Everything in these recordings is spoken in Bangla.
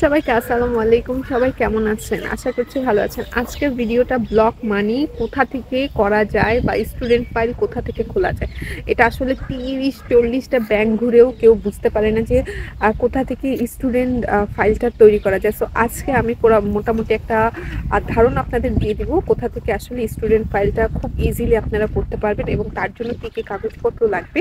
সবাইকে আসসালামু আলাইকুম। সবাই কেমন আছেন? আশা করছি ভালো আছেন। আজকের ভিডিওটা ব্লক মানি কোথা থেকে করা যায় বা স্টুডেন্ট ফাইল কোথা থেকে খোলা যায়। এটা আসলে ৩০-৪০টা ব্যাংক ঘুরেও কেউ বুঝতে পারে না যে কোথা থেকে স্টুডেন্ট ফাইলটা তৈরি করা যায়। সো আজকে আমি পুরা মোটামুটি একটা ধারণা আপনাদের দিয়ে দিব কোথা থেকে আসলে স্টুডেন্ট ফাইলটা খুব ইজিলি আপনারা করতে পারবেন এবং তার জন্য কী কী কাগজপত্র লাগবে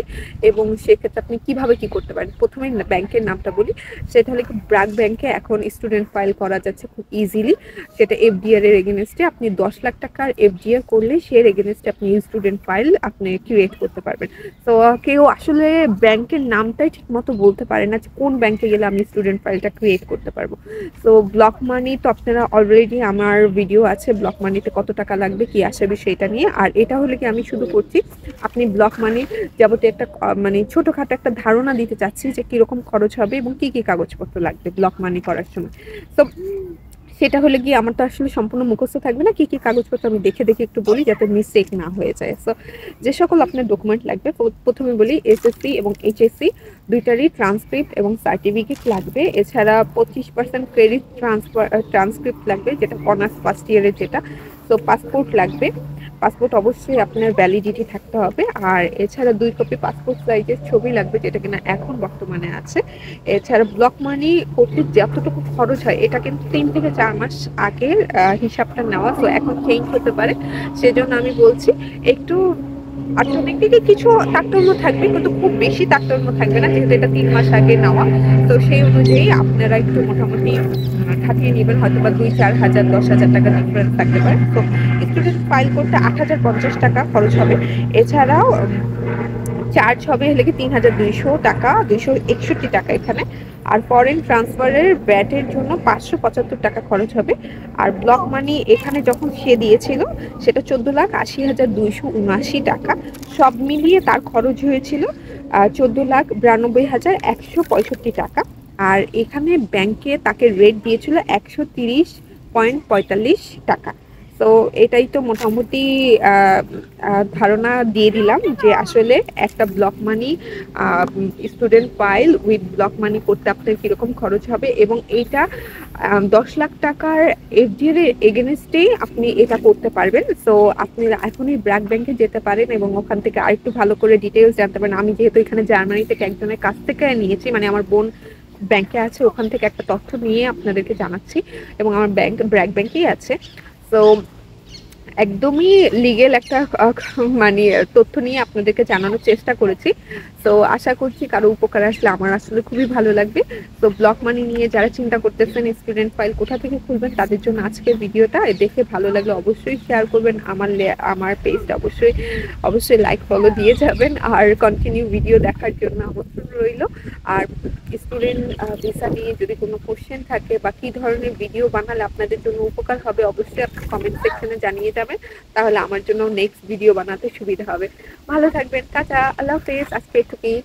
এবং সেক্ষেত্রে আপনি কিভাবে কি করতে পারেন। প্রথমেই ব্যাংকের নামটা বলি, সেটা হলো কি ব্র্যাক ব্যাংকে এখন স্টুডেন্ট ফাইল করা যাচ্ছে খুব ইজিলি। সেটা এফডিআর এর এগেনস্টে আপনি 10 লাখ টাকার এফডিআর করলে সে এগেনস্টে আপনি স্টুডেন্ট ফাইল আপনি ক্রিয়েট করতে পারবেন। তো কেউ আসলে ব্যাংকের নামটাই ঠিক মতো বলতে পারে না যে কোন ব্যাংকে গেলে আমি স্টুডেন্ট ফাইলটা ক্রিয়েট করতে পারবো। তো ব্লক মানি তো আপনারা অলরেডি আমার ভিডিও আছে ব্লক মানিতে কত টাকা লাগবে কি আসবে সেটা নিয়ে। আর এটা হলে কি আমি শুধু করছি আপনি ব্লক মানি যাবতীয় একটা মানে ছোটখাটো একটা ধারণা দিতে চাচ্ছি যে কিরকম খরচ হবে এবং কি কি কাগজপত্র লাগবে ব্লক মানি করার সময়। তো সেটা হলে গিয়ে আমার তো আসলে সম্পূর্ণ মুখস্থ থাকবে না, কি কি কাগজপত্র আমি দেখে দেখে একটু বলি যাতে মিস্টেক না হয়ে যায়। সো যে সকল আপনার ডকুমেন্ট লাগবে প্রথমে বলি এসএসসি এবং এইচএসসি দুইটারই ট্রান্সক্রিপ্ট এবং সার্টিফিকেট লাগবে। এছাড়া 25% ক্রেডিট ট্রান্সক্রিপ্ট লাগবে, যেটা অনার্স ফার্স্ট ইয়ারের যেটা। তো পাসপোর্ট লাগবে, পাসপোর্ট অবশ্যই আপনার ভ্যালিডিটি থাকতে হবে। আর এছাড়া 2 কপি পাসপোর্ট সাইজের ছবি লাগবে, যেটা কিনা এখন বর্তমানে আছে। এছাড়া ব্লক মানি করতে যতটুকু খরচ হয় এটা কিন্তু 3 থেকে 4 মাস আগের হিসাবটা নেওয়া, তো এখন চেঞ্জ হতে পারে। সেজন্য আমি বলছি একটু অর্থনৈতিক দিকে কিছু তারতম্য থাকবে, কিন্তু খুব বেশি তারতম্য থাকবে না, যেহেতু এটা 3 মাস আগে নেওয়া। তো সেই অনুযায়ী আপনারা একটু মোটামুটি খাটিয়ে নেবেন, হয়তো বা 2-4 হাজার 10,000 টাকা ডিফারেন্স থাকতে পারে। তো স্টুডেন্ট ফাইল করতে 8,050 টাকা খরচ হবে। এছাড়াও চার্জ হবে হলে কি 3,200 টাকা, 261 টাকা এখানে। আর ফরেন ট্রান্সফারের ব্যাটের জন্য 575 টাকা খরচ হবে। আর ব্লক মানি এখানে যখন সে দিয়েছিল সেটা 14,80,279 টাকা। সব মিলিয়ে তার খরচ হয়েছিল 14,92,165 টাকা। আর এখানে ব্যাংকে তাকে রেট দিয়েছিল 130.45 টাকা। তো এটাই তো মোটামুটি ধারণা দিয়ে দিলাম যে আসলে একটা block money student file with block money করতে আপনার কীরকম খরচ হবে। এবং এইটা 10 লাখ টাকার এফডিআর এর এগেনস্টেই আপনি এটা করতে পারবেন। সো আপনি এখনই ব্র্যাক ব্যাংকে যেতে পারেন এবং ওখান থেকে আরেকটু ভালো করে ডিটেলস জানতে পারেন। আমি যেহেতু এখানে জার্মানি থেকে একজনের কাছ থেকে নিয়েছি, মানে আমার বোন ব্যাংকে আছে, ওখান থেকে একটা তথ্য নিয়ে আপনাদেরকে জানাচ্ছি এবং আমার ব্যাংক ব্র্যাক ব্যাংকেই আছে। তো একদমই লিগেল একটা মানে তথ্য নিয়ে আপনাদেরকে জানানোর চেষ্টা করেছি। তো আশা করছি কারো উপকার আসলে আমার আসলে খুবই ভালো লাগবে। তো ব্লক মানি নিয়ে যারা চিন্তা করতেছেন স্টুডেন্ট ফাইল কোথা থেকে খুলবেন তাদের জন্য আজকের ভিডিওটা। দেখে ভালো লাগলে অবশ্যই শেয়ার করবেন, আমার পেজটা অবশ্যই অবশ্যই লাইক ফলো দিয়ে যাবেন। আর কন্টিনিউ ভিডিও দেখার জন্য আমন্ত্রণ রইল। আর স্টুডেন্ট ভিসা নিয়ে যদি কোনো কোশ্চেন থাকে বা কী ধরনের ভিডিও বানালে আপনাদের জন্য উপকার হবে অবশ্যই আপনি কমেন্ট সেকশনে জানিয়ে যাবেন, তাহলে আমার জন্য নেক্সট ভিডিও বানাতে সুবিধা হবে। ভালো থাকবেন, টাটা, আল্লাহ হাফেজ, আজকে এটুকুই।